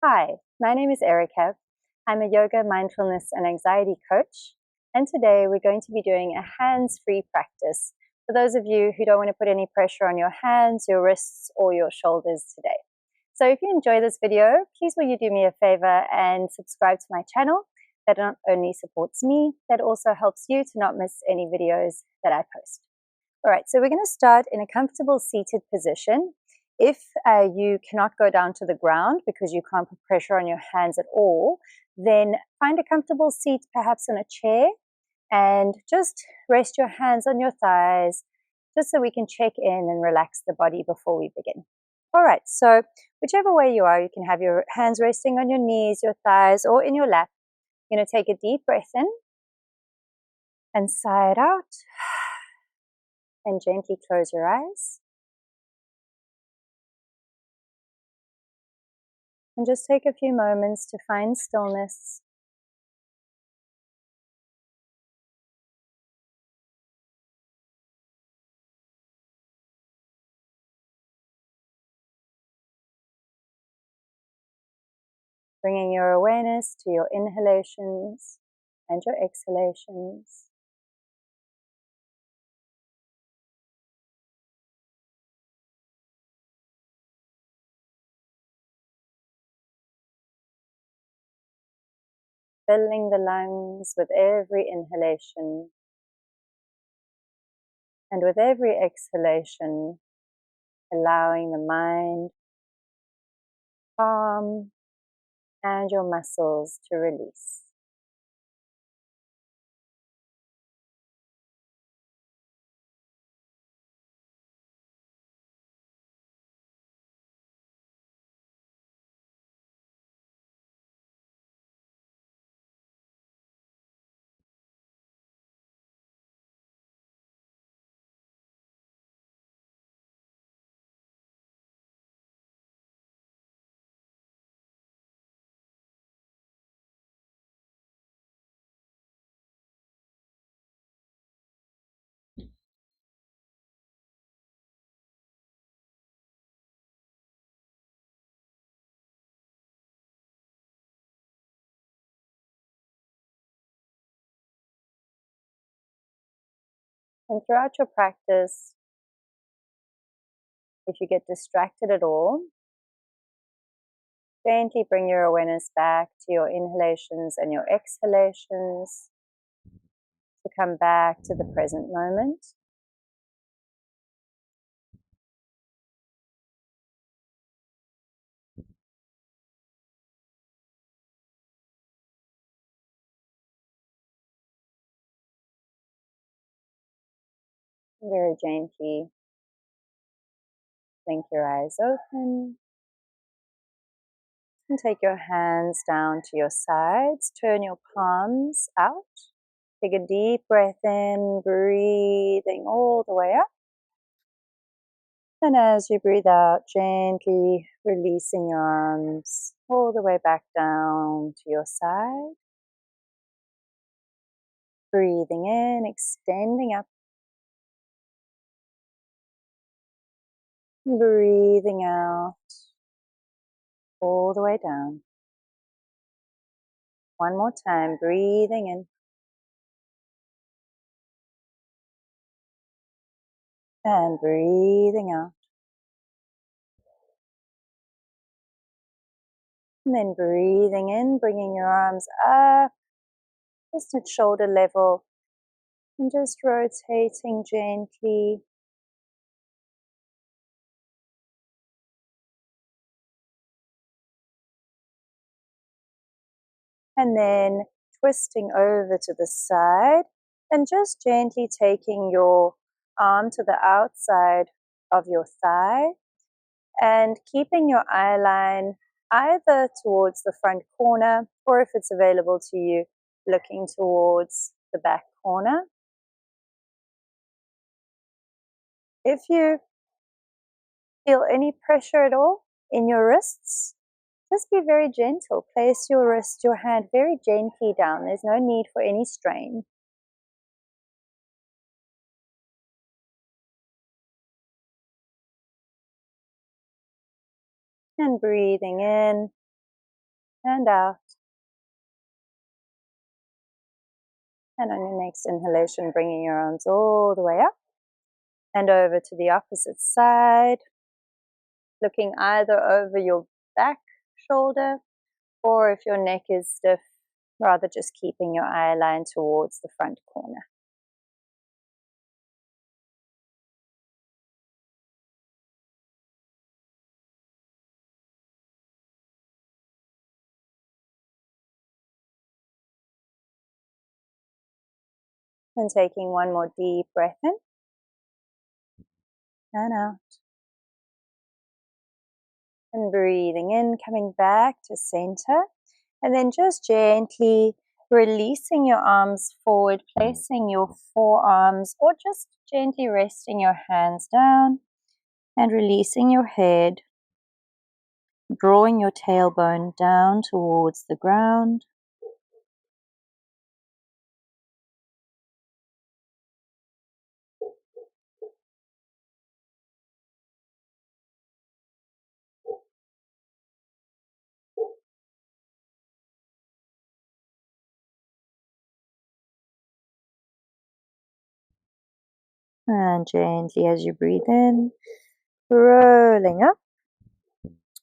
Hi, my name is Erica. I'm a yoga, mindfulness, and anxiety coach. And today we're going to be doing a hands-free practice for those of you who don't want to put any pressure on your hands, your wrists, or your shoulders today. So if you enjoy this video, please will you do me a favor and subscribe to my channel. That not only supports me, that also helps you to not miss any videos that I post. All right, so we're going to start in a comfortable seated position. If you cannot go down to the ground because you can't put pressure on your hands at all, then find a comfortable seat, perhaps in a chair, and just rest your hands on your thighs, just so we can check in and relax the body before we begin. All right, so whichever way you are, you can have your hands resting on your knees, your thighs, or in your lap. You're going to take a deep breath in and sigh it out, and gently close your eyes. And just take a few moments to find stillness. Bringing your awareness to your inhalations and your exhalations. Filling the lungs with every inhalation. And with every exhalation, allowing the mind to calm and your muscles to release. And throughout your practice, if you get distracted at all, gently bring your awareness back to your inhalations and your exhalations to come back to the present moment. Very gently blink your eyes open and take your hands down to your sides. Turn your palms out. Take a deep breath in, breathing all the way up. And as you breathe out, gently releasing your arms all the way back down to your side. Breathing in, extending up. Breathing out all the way down. One more time, breathing in. And breathing out. And then breathing in, bringing your arms up, just at shoulder level. And just rotating gently. And then twisting over to the side. And just gently taking your arm to the outside of your thigh. And keeping your eye line either towards the front corner, or if it's available to you, looking towards the back corner. If you feel any pressure at all in your wrists, just be very gentle. Place your wrist, your hand very gently down. There's no need for any strain. And breathing in and out. And on your next inhalation, bringing your arms all the way up and over to the opposite side, looking either over your back shoulder, or if your neck is stiff, rather just keeping your eye line towards the front corner. And taking one more deep breath in and out. And breathing in, coming back to center. And then just gently releasing your arms forward, placing your forearms, or just gently resting your hands down and releasing your head, drawing your tailbone down towards the ground. And gently as you breathe in, rolling up.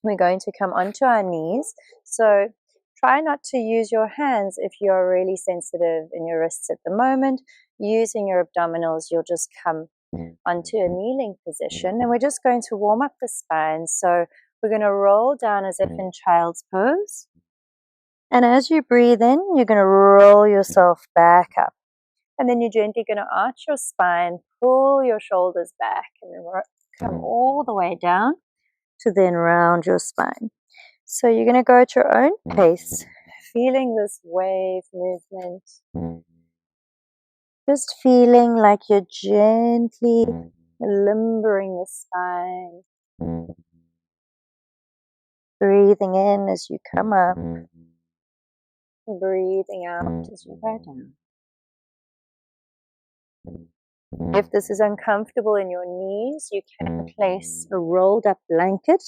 We're going to come onto our knees. So try not to use your hands if you're really sensitive in your wrists at the moment. Using your abdominals, you'll just come onto a kneeling position. And we're just going to warm up the spine. So we're going to roll down as if in child's pose. And as you breathe in, you're going to roll yourself back up. And then you're gently going to arch your spine, pull your shoulders back, and then come all the way down to then round your spine. So you're going to go at your own pace, feeling this wave movement. Just feeling like you're gently limbering the spine. Breathing in as you come up. Breathing out as you go down. If this is uncomfortable in your knees, you can place a rolled up blanket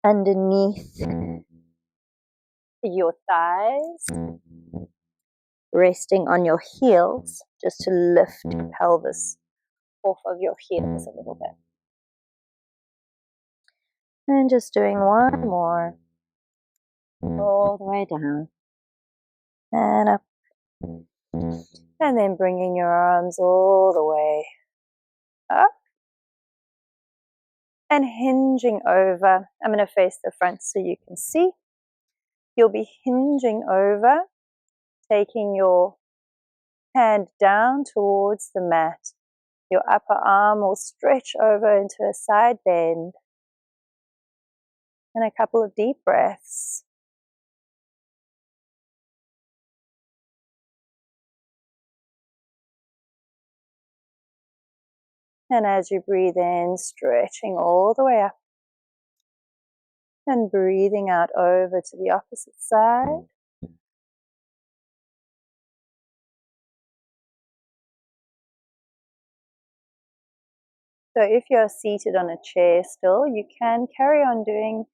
underneath your thighs, resting on your heels, just to lift your pelvis off of your heels a little bit. And just doing one more, all the way down and up. And then bringing your arms all the way up and hinging over. I'm going to face the front so you can see. You'll be hinging over, taking your hand down towards the mat. Your upper arm will stretch over into a side bend. And a couple of deep breaths. And as you breathe in, stretching all the way up. And breathing out over to the opposite side. So if you're seated on a chair still, you can carry on doing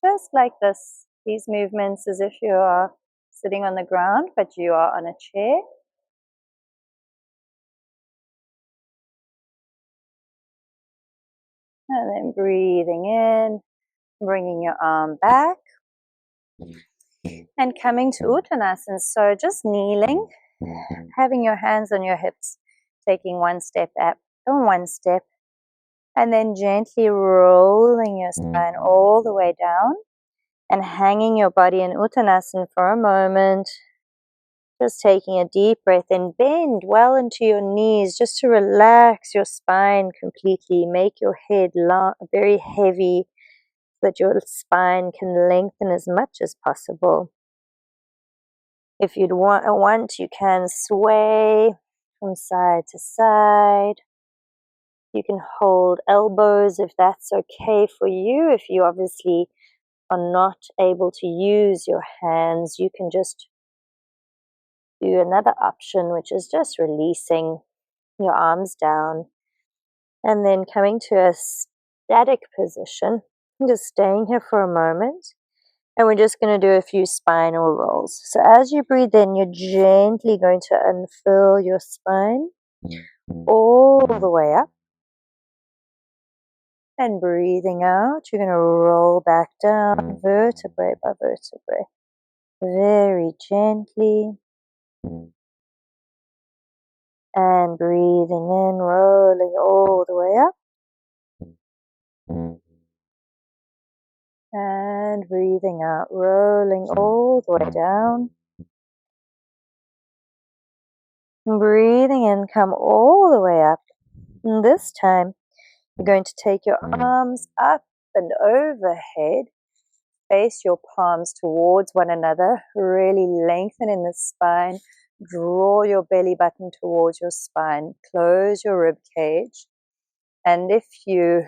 just like this, these movements as if you are sitting on the ground, but you are on a chair. And then breathing in, bringing your arm back. And coming to Uttanasana, so just kneeling, having your hands on your hips, taking one step up and one step, and then gently rolling your spine all the way down and hanging your body in Uttanasana for a moment. Just taking a deep breath in, bend well into your knees just to relax your spine completely. Make your head very heavy so that your spine can lengthen as much as possible. If you'd want, you can sway from side to side. You can hold elbows if that's okay for you. If you obviously are not able to use your hands, you can just do another option, which is just releasing your arms down and then coming to a static position. Just staying here for a moment And we're just going to do a few spinal rolls. So as you breathe in, you're gently going to unfurl your spine all the way up. And breathing out, you're going to roll back down vertebrae by vertebrae. Very gently. And breathing in, rolling all the way up. And breathing out, rolling all the way down. Breathing in, come all the way up. And this time, you're going to take your arms up and overhead. Face your palms towards one another. Really lengthen in the spine. Draw your belly button towards your spine. Close your rib cage. And if you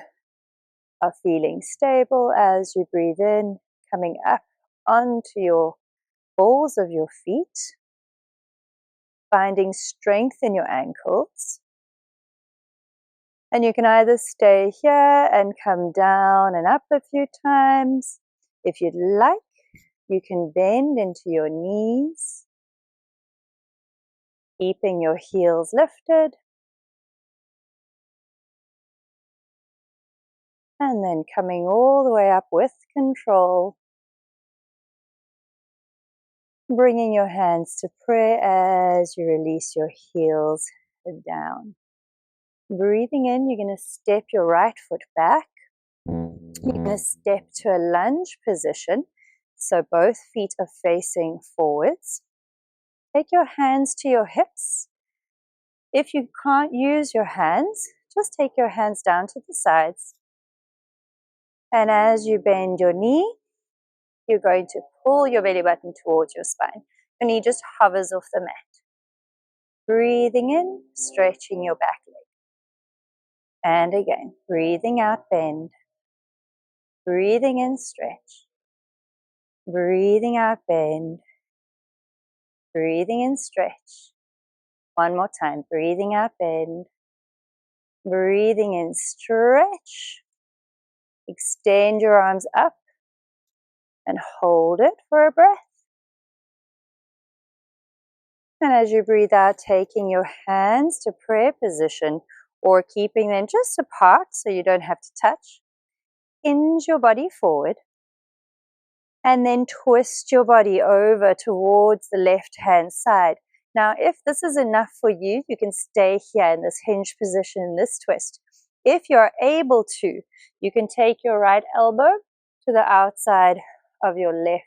are feeling stable as you breathe in, coming up onto your balls of your feet, finding strength in your ankles. And you can either stay here and come down and up a few times. If you'd like, you can bend into your knees, keeping your heels lifted. And then coming all the way up with control. Bringing your hands to prayer as you release your heels down. Breathing in, you're going to step your right foot back. You're going to step to a lunge position. So both feet are facing forwards. Take your hands to your hips. If you can't use your hands, just take your hands down to the sides. And as you bend your knee, you're going to pull your belly button towards your spine. Your knee just hovers off the mat. Breathing in, stretching your back leg. And again, breathing out, bend. Breathing in, stretch. Breathing out, bend. Breathing in, stretch. One more time, breathing out, bend. Breathing in, stretch. Extend your arms up and hold it for a breath. And as you breathe out, taking your hands to prayer position or keeping them just apart so you don't have to touch. Hinge your body forward and then twist your body over towards the left-hand side. Now, if this is enough for you, you can stay here in this hinge position, in this twist. If you're able to, you can take your right elbow to the outside of your left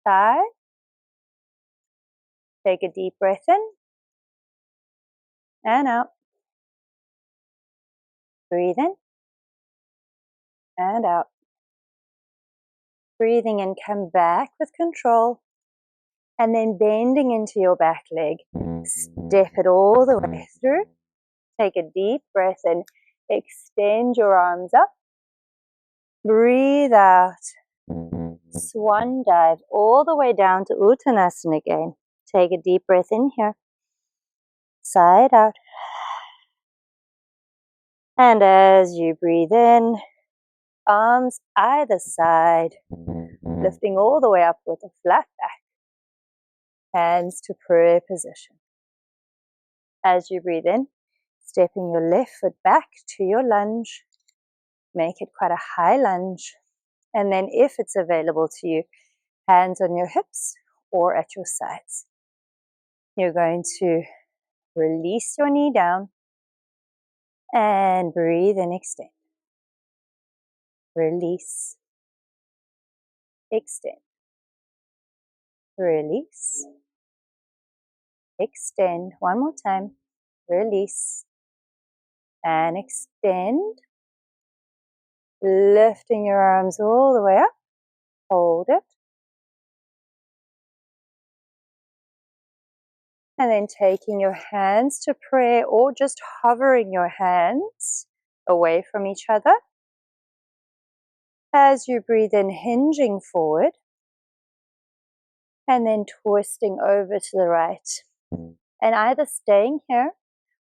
thigh. Take a deep breath in and out. Breathe in and out. Breathing in, come back with control. And then bending into your back leg. Step it all the way through. Take a deep breath in. Extend your arms up. Breathe out. Swan dive all the way down to Uttanasana again. Take a deep breath in here. Side out. And as you breathe in, arms either side, lifting all the way up with a flat back. Hands to prayer position. As you breathe in, stepping your left foot back to your lunge. Make it quite a high lunge. And then if it's available to you, hands on your hips or at your sides. You're going to release your knee down and breathe and extend. Release. Extend. Release. Extend. One more time. Release. And extend. Lifting your arms all the way up. Hold it. And then taking your hands to prayer or just hovering your hands away from each other. As you breathe in, hinging forward. And then twisting over to the right. And either staying here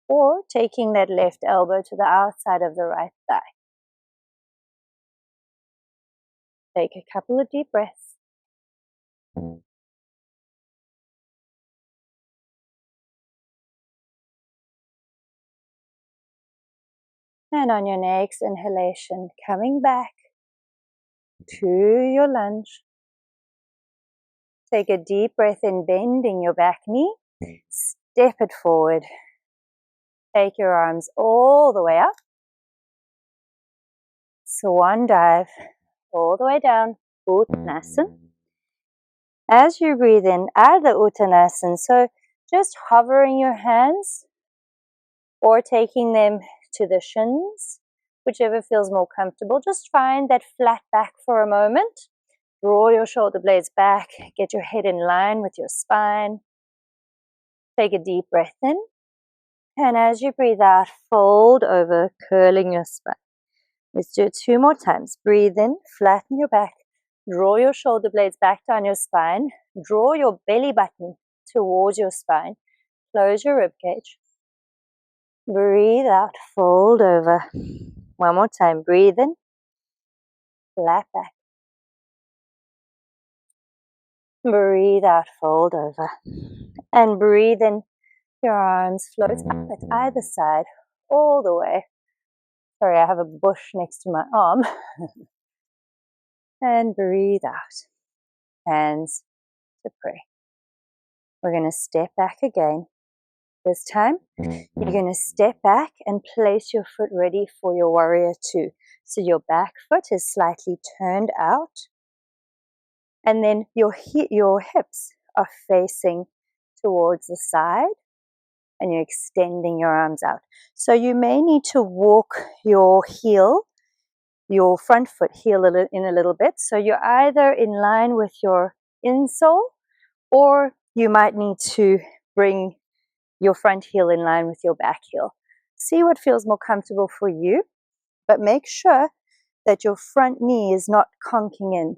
or taking that left elbow to the outside of the right thigh. Take a couple of deep breaths. And on your next inhalation, coming back to your lunge. Take a deep breath in, bending your back knee. Step it forward. Take your arms all the way up. Swan dive all the way down, Uttanasana. As you breathe in, Ardha Uttanasana, so just hovering your hands or taking them to the shins, whichever feels more comfortable. Just find that flat back for a moment. Draw your shoulder blades back, get your head in line with your spine. Take a deep breath in, and as you breathe out, fold over, curling your spine. Let's do it 2 more times. Breathe in, flatten your back, draw your shoulder blades back down your spine, draw your belly button towards your spine, close your rib cage. Breathe out, fold over. 1 more time. Breathe in, flat back. Breathe out, fold over. And breathe in, your arms float up at either side, all the way. Sorry, I have a bush next to my arm. And breathe out. Hands to pray. We're going to step back again. This time, you're going to step back and place your foot ready for your warrior 2. So your back foot is slightly turned out. And then your hips are facing towards the side. And you're extending your arms out. So you may need to walk your heel, your front foot heel in a little bit. So you're either in line with your insole, or you might need to bring your front heel in line with your back heel. See what feels more comfortable for you, but make sure that your front knee is not conking in.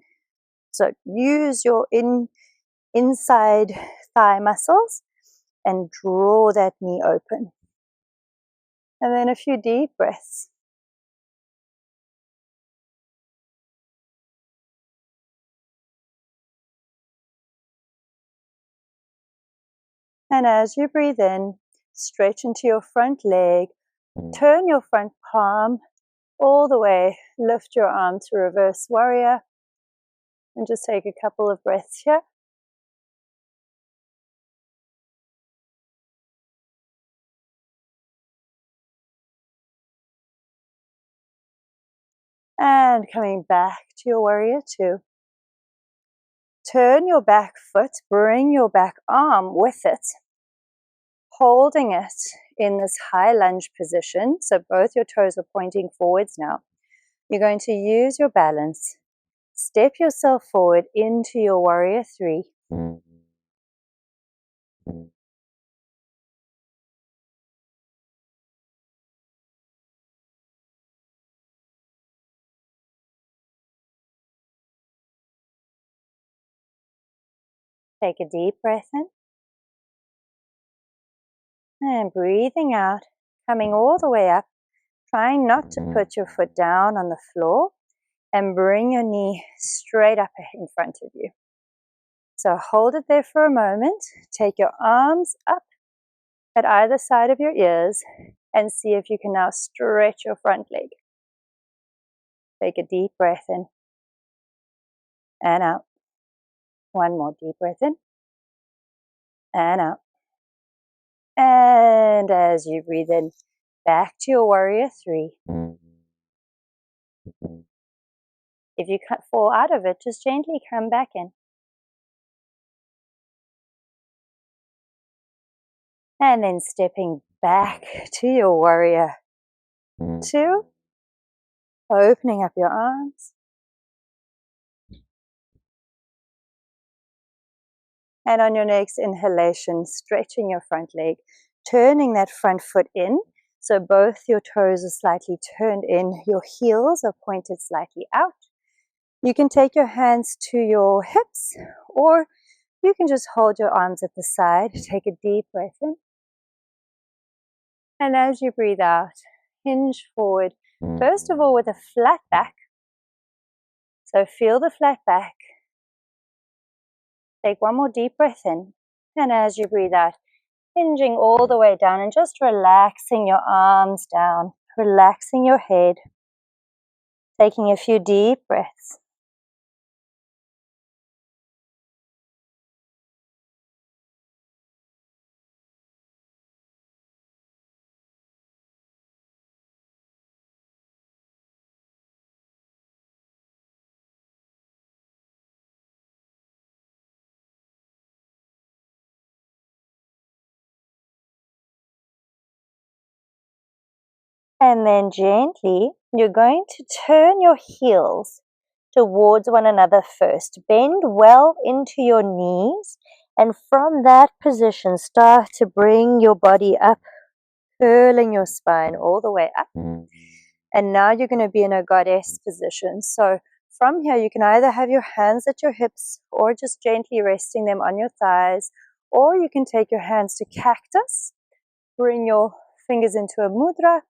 So use your inside thigh muscles and draw that knee open. And then a few deep breaths. And as you breathe in, stretch into your front leg, turn your front palm all the way, lift your arm to reverse warrior, and just take a couple of breaths here. And coming back to your warrior 2. Turn your back foot, bring your back arm with it, holding it in this high lunge position. So both your toes are pointing forwards now. You're going to use your balance. Step yourself forward into your warrior 3. Take a deep breath in. And breathing out, coming all the way up, trying not to put your foot down on the floor, and bring your knee straight up in front of you. So hold it there for a moment. Take your arms up at either side of your ears and see if you can now stretch your front leg. Take a deep breath in and out. 1 more deep breath in and out. And as you breathe in, back to your warrior 3. If you fall out of it, just gently come back in. And then stepping back to your warrior 2, opening up your arms. And on your next inhalation, stretching your front leg, turning that front foot in. So both your toes are slightly turned in, your heels are pointed slightly out. You can take your hands to your hips, or you can just hold your arms at the side. Take a deep breath in. And as you breathe out, hinge forward, first of all with a flat back. So feel the flat back. Take one more deep breath in. And as you breathe out, hinging all the way down and just relaxing your arms down, relaxing your head. Taking a few deep breaths. And then gently, you're going to turn your heels towards one another first. Bend well into your knees, and from that position, start to bring your body up, curling your spine all the way up. And now you're going to be in a goddess position. So from here, you can either have your hands at your hips or just gently resting them on your thighs, or you can take your hands to cactus, bring your fingers into a mudra.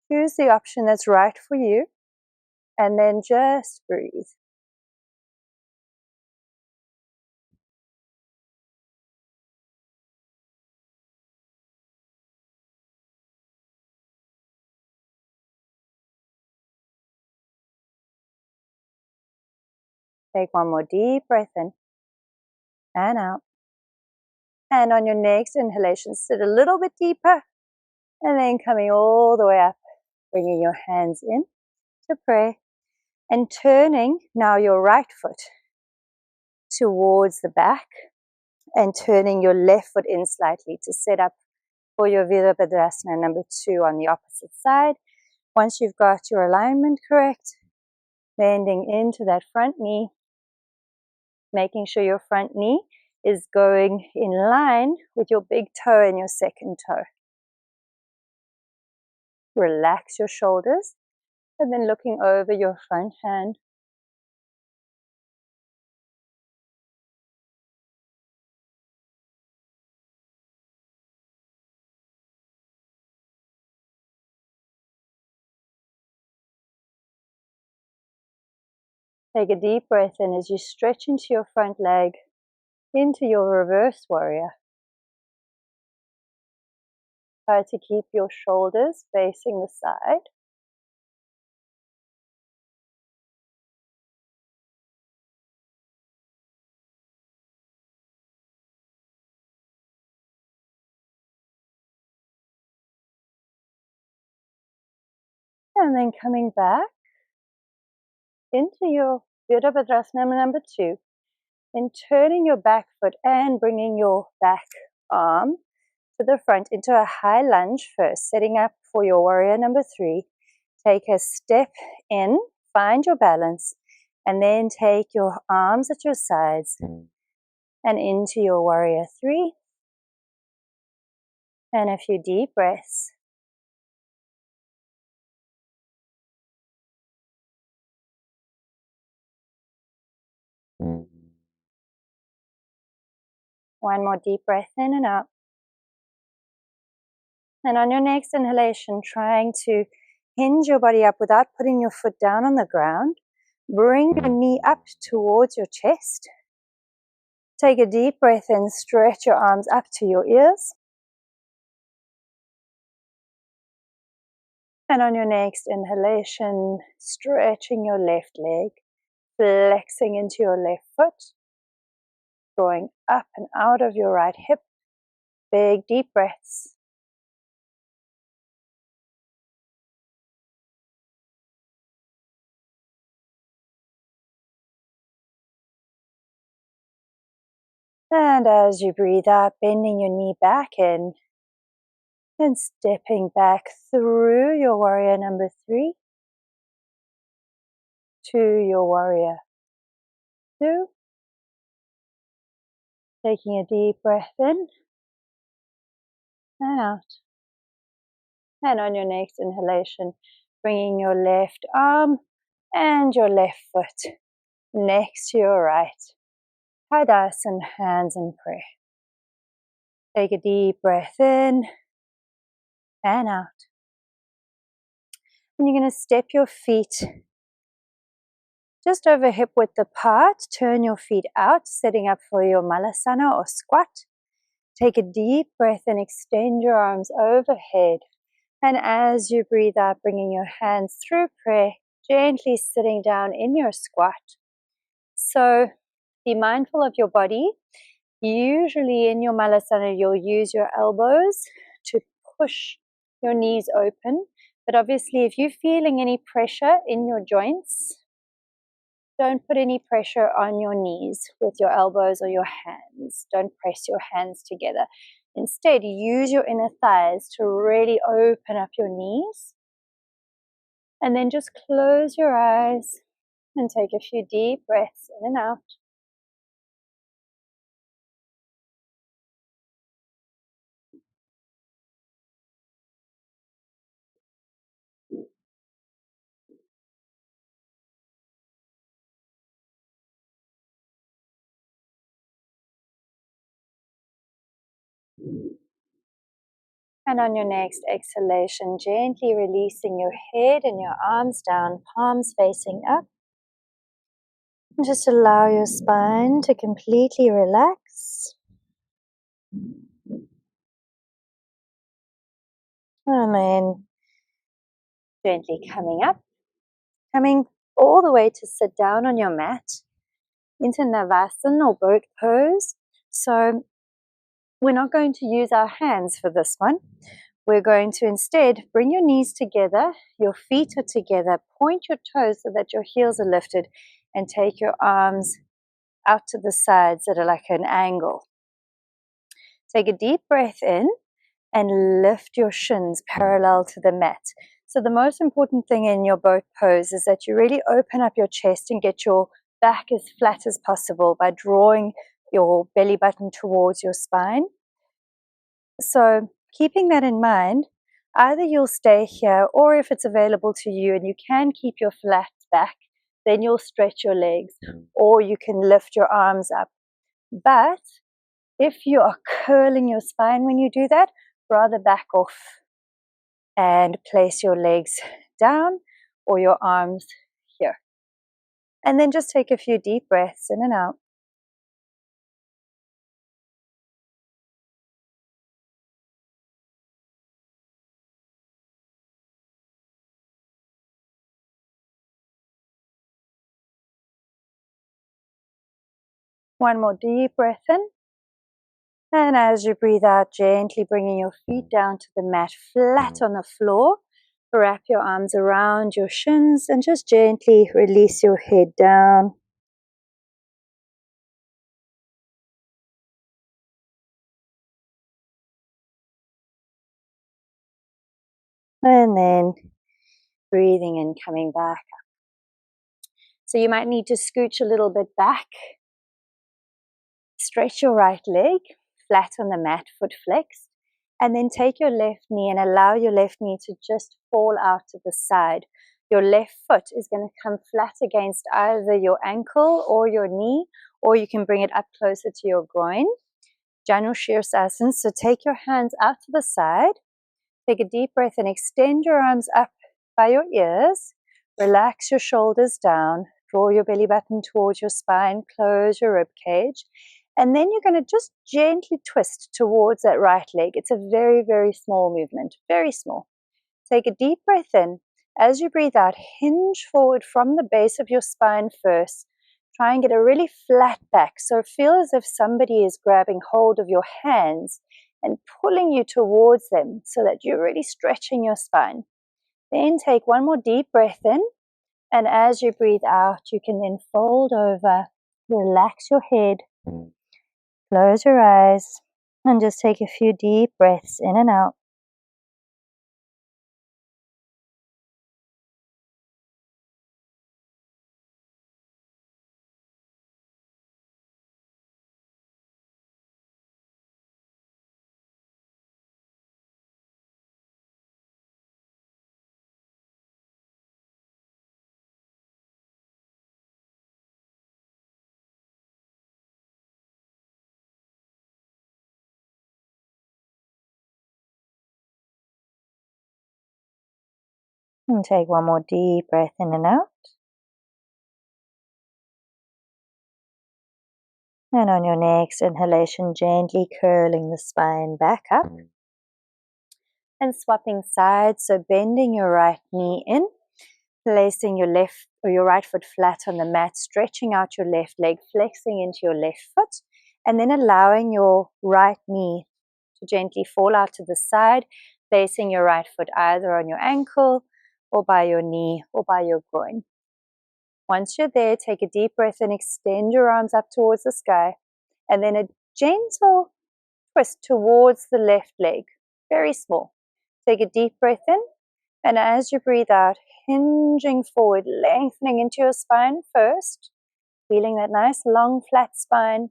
Choose the option that's right for you, and then just breathe. Take one more deep breath in and out. And on your next inhalation, sit a little bit deeper, and then coming all the way up, bringing your hands in to pray, and turning now your right foot towards the back, and turning your left foot in slightly to set up for your Virabhadrasana number 2 on the opposite side. Once you've got your alignment correct, bending into that front knee, making sure your front knee is going in line with your big toe and your second toe. Relax your shoulders, and then looking over your front hand. Take a deep breath in as you stretch into your front leg, into your reverse warrior. Try to keep your shoulders facing the side. And then coming back into your Virabhadrasana number 2. Then turning your back foot and bringing your back arm to the front into a high lunge first, setting up for your warrior number 3. Take a step in, find your balance, and then take your arms at your sides and into your warrior 3. And a few deep breaths. One more deep breath in and out. And on your next inhalation, trying to hinge your body up without putting your foot down on the ground. Bring your knee up towards your chest. Take a deep breath in, stretch your arms up to your ears. And on your next inhalation, stretching your left leg, flexing into your left foot, going up and out of your right hip. Big deep breaths. And as you breathe out, bending your knee back in and stepping back through your warrior number 3 to your warrior 2. Taking a deep breath in and out. And on your next inhalation, bringing your left arm and your left foot next to your right. Tadasana, hands in prayer. Take a deep breath in and out. And you're going to step your feet just over hip width apart. Turn your feet out, setting up for your malasana or squat. Take a deep breath and extend your arms overhead. And as you breathe out, bringing your hands through prayer, gently sitting down in your squat. So be mindful of your body. Usually in your malasana, you'll use your elbows to push your knees open. But obviously, if you're feeling any pressure in your joints, don't put any pressure on your knees with your elbows or your hands. Don't press your hands together. Instead, use your inner thighs to really open up your knees. And then just close your eyes and take a few deep breaths in and out. And on your next exhalation, gently releasing your head and your arms down, palms facing up. And just allow your spine to completely relax. And then gently coming up, coming all the way to sit down on your mat into Navasana or boat pose. So we're not going to use our hands for this one. We're going to instead bring your knees together, your feet are together, point your toes so that your heels are lifted, and take your arms out to the sides that are like an angle. Take a deep breath in and lift your shins parallel to the mat. So the most important thing in your boat pose is that you really open up your chest and get your back as flat as possible by drawing your belly button towards your spine. So keeping that in mind, either you'll stay here, or if it's available to you and you can keep your flat back, then you'll stretch your legs, or you can lift your arms up. But if you are curling your spine when you do that, rather back off and place your legs down or your arms here. And then just take a few deep breaths in and out. One more deep breath in. And as you breathe out, gently bringing your feet down to the mat, flat on the floor. Wrap your arms around your shins and just gently release your head down. And then breathing in, coming back up. So you might need to scooch a little bit back. Stretch your right leg, flat on the mat, foot flexed. And then take your left knee and allow your left knee to just fall out to the side. Your left foot is going to come flat against either your ankle or your knee, or you can bring it up closer to your groin. Janu Shirsasana. So take your hands out to the side. Take a deep breath and extend your arms up by your ears. Relax your shoulders down. Draw your belly button towards your spine. Close your rib cage. And then you're going to just gently twist towards that right leg. It's a very, very small movement, very small. Take a deep breath in. As you breathe out, hinge forward from the base of your spine first. Try and get a really flat back. So feel as if somebody is grabbing hold of your hands and pulling you towards them so that you're really stretching your spine. Then take one more deep breath in. And as you breathe out, you can then fold over, relax your head. Close your eyes and just take a few deep breaths in and out. And take one more deep breath in and out. And on your next inhalation, gently curling the spine back up and swapping sides. So bending your right knee in, placing your left or your right foot flat on the mat, stretching out your left leg, flexing into your left foot, and then allowing your right knee to gently fall out to the side, placing your right foot either on your ankle or by your knee or by your groin. Once you're there, take a deep breath and extend your arms up towards the sky, and then a gentle twist towards the left leg, very small. Take a deep breath in, and as you breathe out, hinging forward, lengthening into your spine first, feeling that nice long flat spine.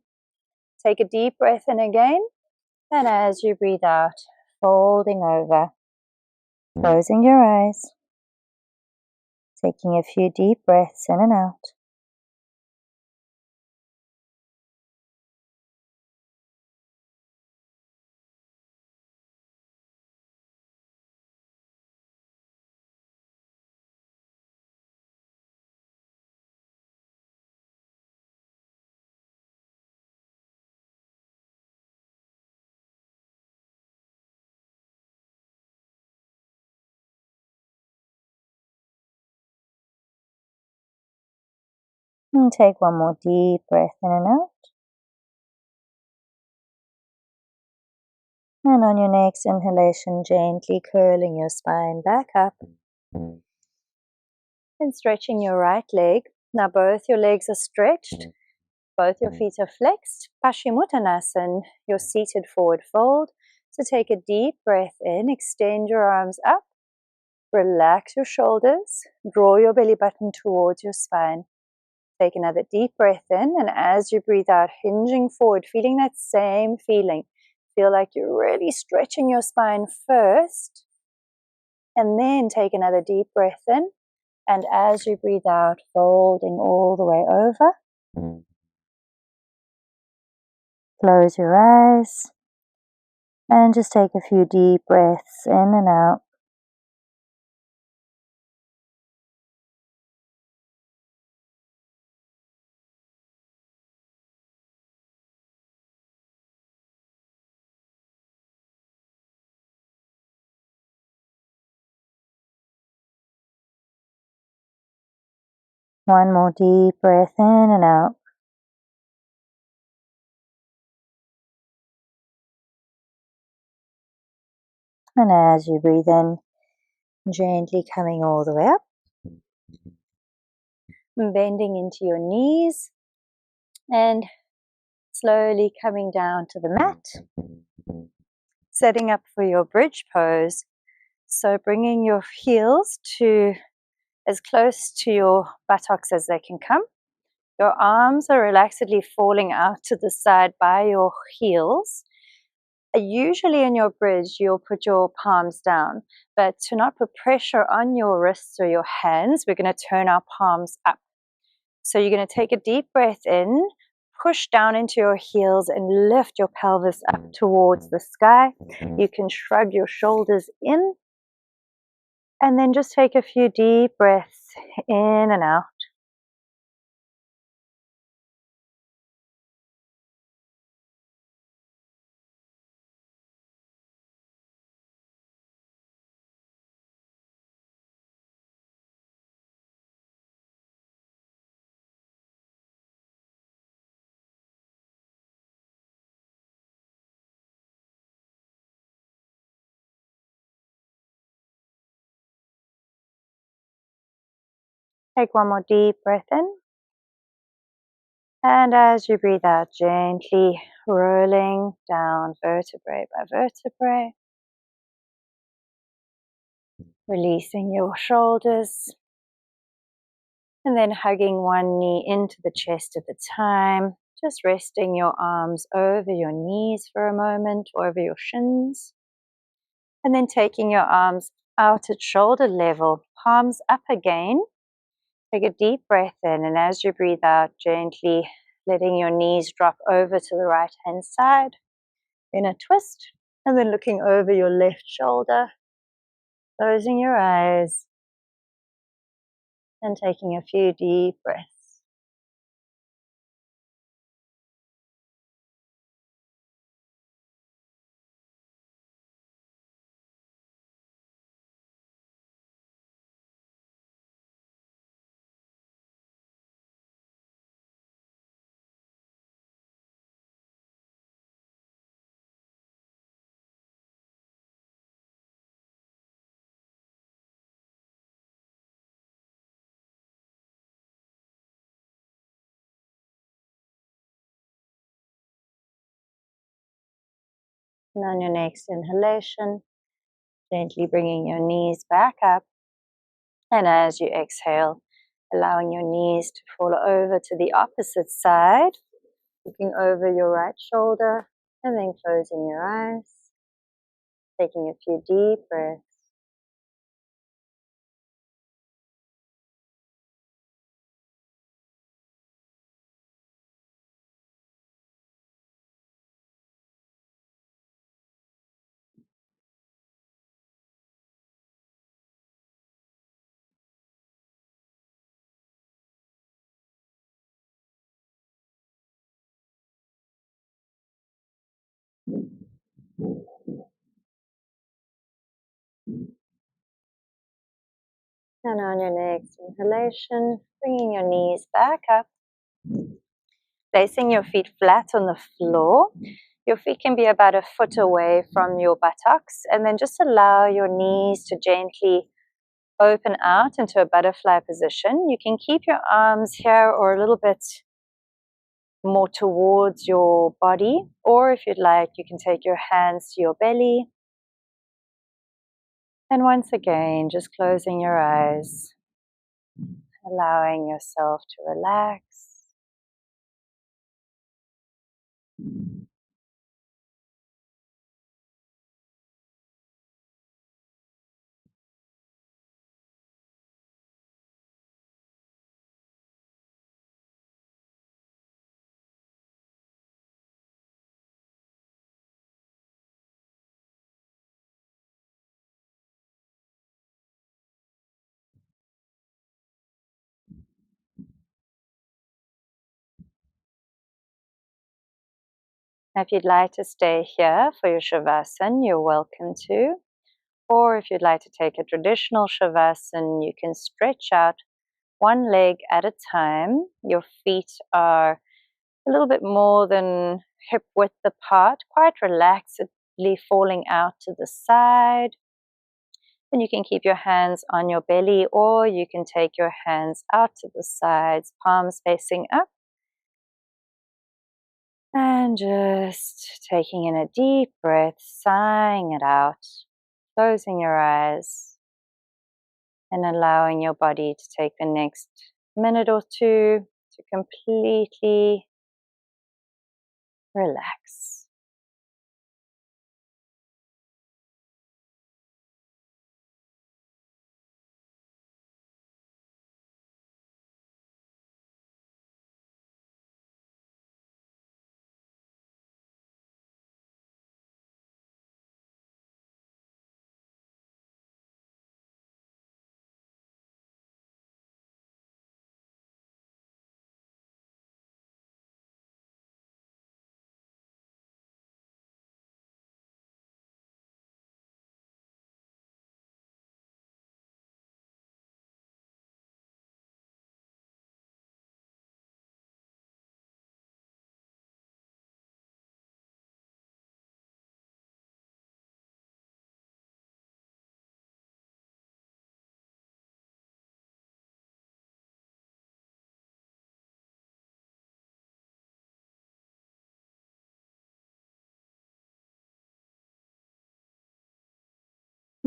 Take a deep breath in again, and as you breathe out, folding over, closing your eyes, taking a few deep breaths in and out. And take one more deep breath in and out. And on your next inhalation, gently curling your spine back up and stretching your right leg. Now both your legs are stretched, both your feet are flexed. Paschimottanasana, your seated forward fold. So take a deep breath in, extend your arms up, relax your shoulders, draw your belly button towards your spine. Take another deep breath in, and as you breathe out, hinging forward, feeling that same feeling. Feel like you're really stretching your spine first, and then take another deep breath in, and as you breathe out, folding all the way over. Close your eyes, and just take a few deep breaths in and out. One more deep breath in and out. And as you breathe in, gently coming all the way up, bending into your knees, and slowly coming down to the mat, setting up for your bridge pose. So bringing your heels to as close to your buttocks as they can come. Your arms are relaxedly falling out to the side by your heels. Usually in your bridge, you'll put your palms down, but to not put pressure on your wrists or your hands, we're going to turn our palms up. So you're going to take a deep breath in, push down into your heels and lift your pelvis up towards the sky. You can shrug your shoulders in, and then just take a few deep breaths in and out. Take one more deep breath in. And as you breathe out, gently rolling down vertebrae by vertebrae. Releasing your shoulders. And then hugging one knee into the chest at a time. Just resting your arms over your knees for a moment, over your shins. And then taking your arms out at shoulder level, palms up again. Take a deep breath in, and as you breathe out, gently letting your knees drop over to the right hand side in a twist, and then looking over your left shoulder, closing your eyes and taking a few deep breaths. And on your next inhalation, gently bringing your knees back up. And as you exhale, allowing your knees to fall over to the opposite side, looking over your right shoulder, and then closing your eyes, taking a few deep breaths. And on your next inhalation, bringing your knees back up, placing your feet flat on the floor. Your feet can be about a foot away from your buttocks, and then just allow your knees to gently open out into a butterfly position. You can keep your arms here or a little bit more towards your body, or if you'd like, you can take your hands to your belly. And once again, just closing your eyes, allowing yourself to relax. If you'd like to stay here for your Shavasana, you're welcome to. Or if you'd like to take a traditional Shavasana, you can stretch out one leg at a time. Your feet are a little bit more than hip width apart, quite relaxedly falling out to the side. Then you can keep your hands on your belly, or you can take your hands out to the sides, palms facing up. And just taking in a deep breath, sighing it out, closing your eyes, and allowing your body to take the next minute or two to completely relax.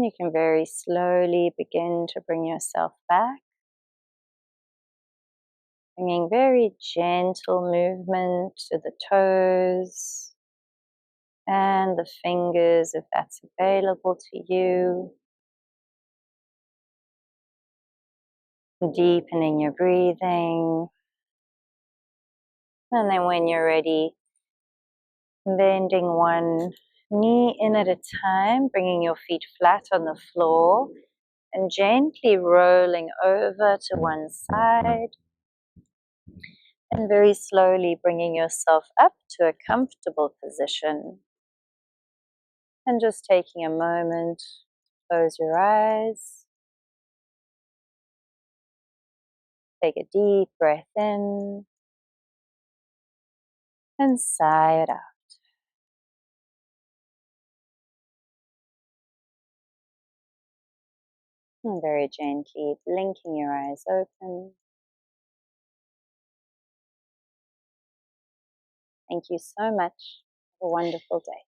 You can very slowly begin to bring yourself back, bringing very gentle movement to the toes and the fingers if that's available to you. Deepening your breathing. And then when you're ready, bending one knee in at a time, bringing your feet flat on the floor and gently rolling over to one side. And very slowly bringing yourself up to a comfortable position. And just taking a moment, close your eyes. Take a deep breath in and sigh it out. And very gently blinking your eyes open. Thank you so much. Have a wonderful day.